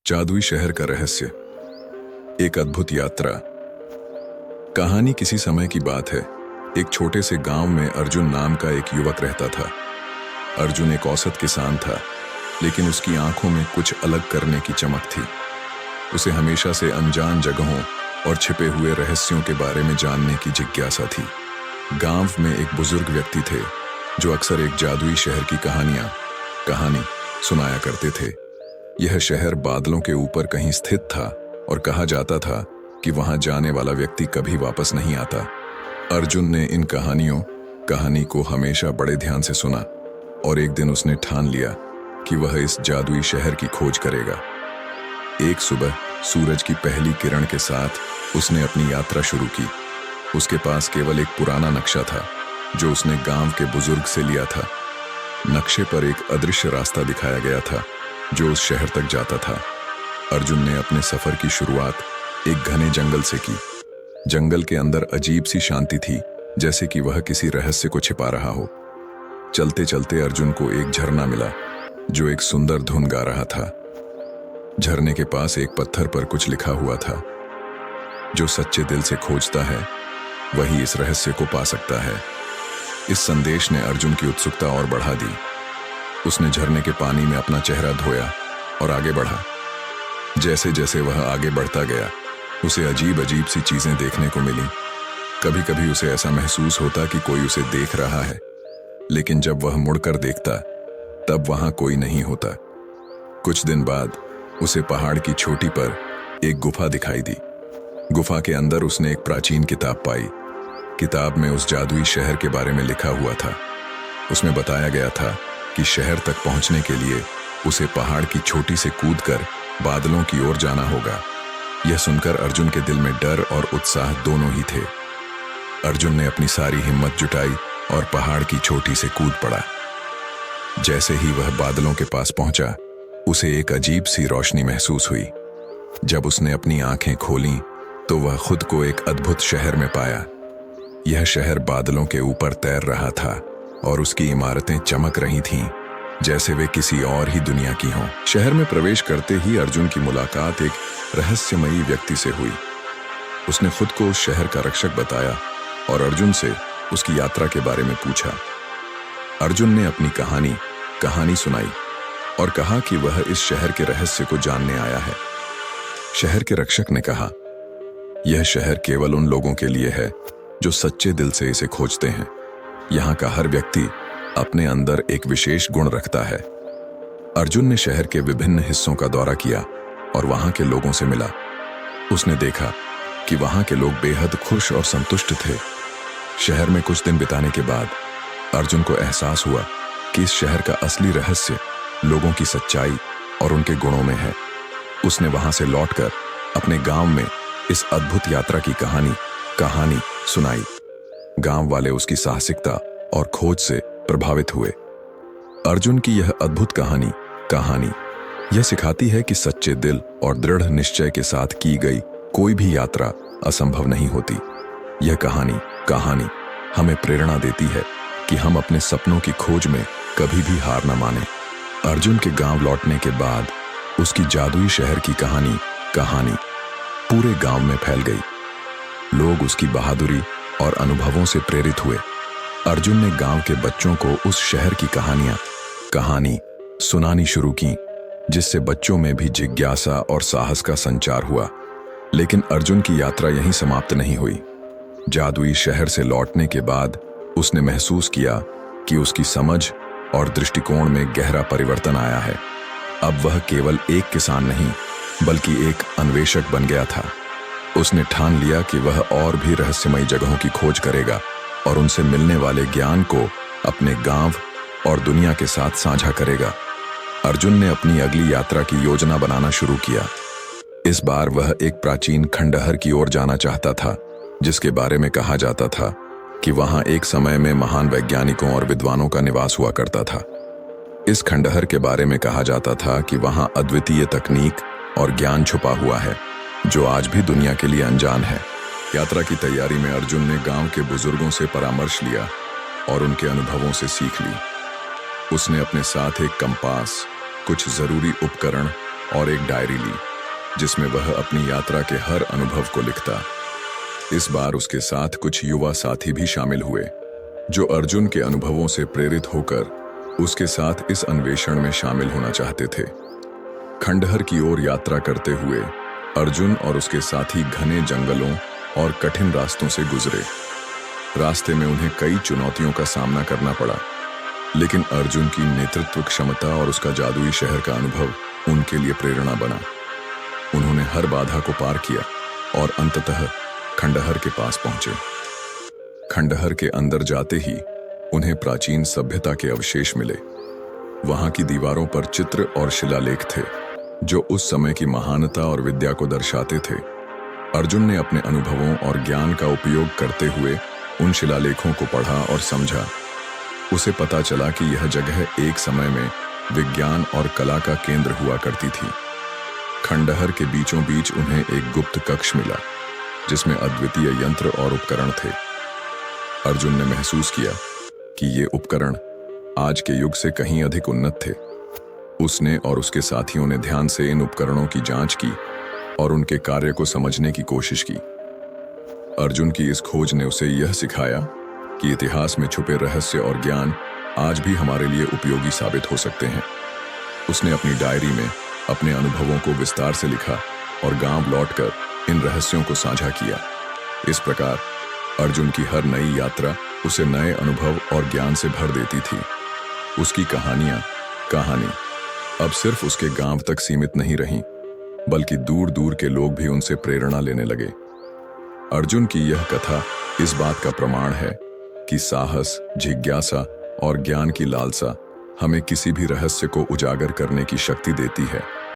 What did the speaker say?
जादुई शहर का रहस्य। एक अद्भुत यात्रा। कहानी किसी समय की बात है। एक छोटे से गांव में अर्जुन नाम का एक युवक रहता था। अर्जुन एक औसत किसान था, लेकिन उसकी आंखों में कुछ अलग करने की चमक थी। उसे हमेशा से अनजान जगहों और छिपे हुए रहस्यों के बारे में जानने की जिज्ञासा थी। गांव में एक बुजुर्ग व्यक्ति थे जो अक्सर एक जादुई शहर की कहानी सुनाया करते थे। यह शहर बादलों के ऊपर कहीं स्थित था और कहा जाता था कि वहां जाने वाला व्यक्ति कभी वापस नहीं आता। अर्जुन ने इन कहानी को हमेशा बड़े ध्यान से सुना और एक दिन उसने ठान लिया कि वह इस जादुई शहर की खोज करेगा। एक सुबह सूरज की पहली किरण के साथ उसने अपनी यात्रा शुरू की। उसके पास केवल एक पुराना नक्शा था जो उसने गांव के बुजुर्ग से लिया था। नक्शे पर एक अदृश्य रास्ता दिखाया गया था जो उस शहर तक जाता था। अर्जुन ने अपने सफर की शुरुआत एक घने जंगल से की। जंगल के अंदर अजीब सी शांति थी, जैसे कि वह किसी रहस्य को छिपा रहा हो। चलते चलते अर्जुन को एक झरना मिला जो एक सुंदर धुन गा रहा था। झरने के पास एक पत्थर पर कुछ लिखा हुआ था, जो सच्चे दिल से खोजता है वही इस रहस्य को पा सकता है। इस संदेश ने अर्जुन की उत्सुकता और बढ़ा दी। उसने झरने के पानी में अपना चेहरा धोया और आगे बढ़ा। जैसे जैसे वह आगे बढ़ता गया, उसे अजीब अजीब सी चीजें देखने को मिली। कभी कभी उसे ऐसा महसूस होता कि कोई उसे देख रहा है, लेकिन जब वह मुड़कर देखता तब वहां कोई नहीं होता। कुछ दिन बाद उसे पहाड़ की चोटी पर एक गुफा दिखाई दी। गुफा के अंदर उसने एक प्राचीन किताब पाई। किताब में उस जादुई शहर के बारे में लिखा हुआ था। उसमें बताया गया था कि शहर तक पहुंचने के लिए उसे पहाड़ की चोटी से कूदकर बादलों की ओर जाना होगा। यह सुनकर अर्जुन के दिल में डर और उत्साह दोनों ही थे। अर्जुन ने अपनी सारी हिम्मत जुटाई और पहाड़ की चोटी से कूद पड़ा। जैसे ही वह बादलों के पास पहुंचा, उसे एक अजीब सी रोशनी महसूस हुई। जब उसने अपनी आंखें खोलीं, तो वह खुद को एक अद्भुत शहर में पाया। यह शहर बादलों के ऊपर तैर रहा था और उसकी इमारतें चमक रही थीं, जैसे वे किसी और ही दुनिया की हों। शहर में प्रवेश करते ही अर्जुन की मुलाकात एक रहस्यमयी व्यक्ति से हुई। उसने खुद को उस शहर का रक्षक बताया और अर्जुन से उसकी यात्रा के बारे में पूछा। अर्जुन ने अपनी कहानी सुनाई और कहा कि वह इस शहर के रहस्य को जानने आया है। शहर के रक्षक ने कहा, यह शहर केवल उन लोगों के लिए है जो सच्चे दिल से इसे खोजते हैं। यहाँ का हर व्यक्ति अपने अंदर एक विशेष गुण रखता है। अर्जुन ने शहर के विभिन्न हिस्सों का दौरा किया और वहां के लोगों से मिला। उसने देखा कि वहां के लोग बेहद खुश और संतुष्ट थे। शहर में कुछ दिन बिताने के बाद अर्जुन को एहसास हुआ कि इस शहर का असली रहस्य लोगों की सच्चाई और उनके गुणों में है। उसने वहां से लौटकर अपने गांव में इस अद्भुत यात्रा की कहानी सुनाई। गांव वाले उसकी साहसिकता और खोज से प्रभावित हुए। अर्जुन की यह अद्भुत कहानी यह सिखाती है कि सच्चे दिल और दृढ़ निश्चय के साथ की गई कोई भी यात्रा असंभव नहीं होती। यह कहानी हमें प्रेरणा देती है कि हम अपने सपनों की खोज में कभी भी हार न माने। अर्जुन के गांव लौटने के बाद उसकी जादुई शहर की कहानी पूरे गांव में फैल गई। लोग उसकी बहादुरी और अनुभवों से प्रेरित हुए। अर्जुन ने गांव के बच्चों को उस शहर की कहानी सुनानी शुरू की, जिससे बच्चों में भी जिज्ञासा और साहस का संचार हुआ। लेकिन अर्जुन की यात्रा यहीं समाप्त नहीं हुई। जादुई शहर से लौटने के बाद उसने महसूस किया कि उसकी समझ और दृष्टिकोण में गहरा परिवर्तन आया है। अब वह केवल एक किसान नहीं, बल्कि एक अन्वेषक बन गया था। उसने ठान लिया कि वह और भी रहस्यमयी जगहों की खोज करेगा और उनसे मिलने वाले ज्ञान को अपने गांव और दुनिया के साथ साझा करेगा। अर्जुन ने अपनी अगली यात्रा की योजना बनाना शुरू किया। इस बार वह एक प्राचीन खंडहर की ओर जाना चाहता था, जिसके बारे में कहा जाता था कि वहां एक समय में महान वैज्ञानिकों और विद्वानों का निवास हुआ करता था। इस खंडहर के बारे में कहा जाता था कि वहां अद्वितीय तकनीक और ज्ञान छुपा हुआ है, जो आज भी दुनिया के लिए अनजान है। यात्रा की तैयारी में अर्जुन ने गांव के बुजुर्गों से परामर्श लिया और उनके अनुभवों से सीख ली। उसने अपने साथ एक कंपास, कुछ जरूरी उपकरण और एक डायरी ली जिसमें वह अपनी यात्रा के हर अनुभव को लिखता। इस बार उसके साथ कुछ युवा साथी भी शामिल हुए जो अर्जुन के अनुभवों से प्रेरित होकर उसके साथ इस अन्वेषण में शामिल होना चाहते थे। खंडहर की ओर यात्रा करते हुए अर्जुन और उसके साथी घने जंगलों और कठिन रास्तों से गुजरे। रास्ते में उन्हें कई चुनौतियों का सामना करना पड़ा, लेकिन अर्जुन की नेतृत्व क्षमता और उसका जादुई शहर का अनुभव उनके लिए प्रेरणा बना। उन्होंने हर बाधा को पार किया और अंततः खंडहर के पास पहुंचे। खंडहर के अंदर जाते ही उन्हें प्राचीन सभ्यता के अवशेष मिले। वहां की दीवारों पर चित्र और शिलालेख थे जो उस समय की महानता और विद्या को दर्शाते थे। अर्जुन ने अपने अनुभवों और ज्ञान का उपयोग करते हुए उन शिलालेखों को पढ़ा और समझा। उसे पता चला कि यह जगह एक समय में विज्ञान और कला का केंद्र हुआ करती थी। खंडहर के बीचों बीच उन्हें एक गुप्त कक्ष मिला जिसमें अद्वितीय यंत्र और उपकरण थे। अर्जुन ने महसूस किया कि ये उपकरण आज के युग से कहीं अधिक उन्नत थे। उसने और उसके साथियों ने ध्यान से इन उपकरणों की जांच की और उनके कार्य को समझने की कोशिश की। अर्जुन की इस खोज ने उसे यह सिखाया कि इतिहास में छुपे रहस्य और ज्ञान आज भी हमारे लिए उपयोगी साबित हो सकते हैं। उसने अपनी डायरी में अपने अनुभवों को विस्तार से लिखा और गांव लौटकर इन रहस्यों को साझा किया। इस प्रकार अर्जुन की हर नई यात्रा उसे नए अनुभव और ज्ञान से भर देती थी। उसकी कहानी अब सिर्फ उसके गांव तक सीमित नहीं रही, बल्कि दूर दूर के लोग भी उनसे प्रेरणा लेने लगे। अर्जुन की यह कथा इस बात का प्रमाण है कि साहस, जिज्ञासा और ज्ञान की लालसा हमें किसी भी रहस्य को उजागर करने की शक्ति देती है।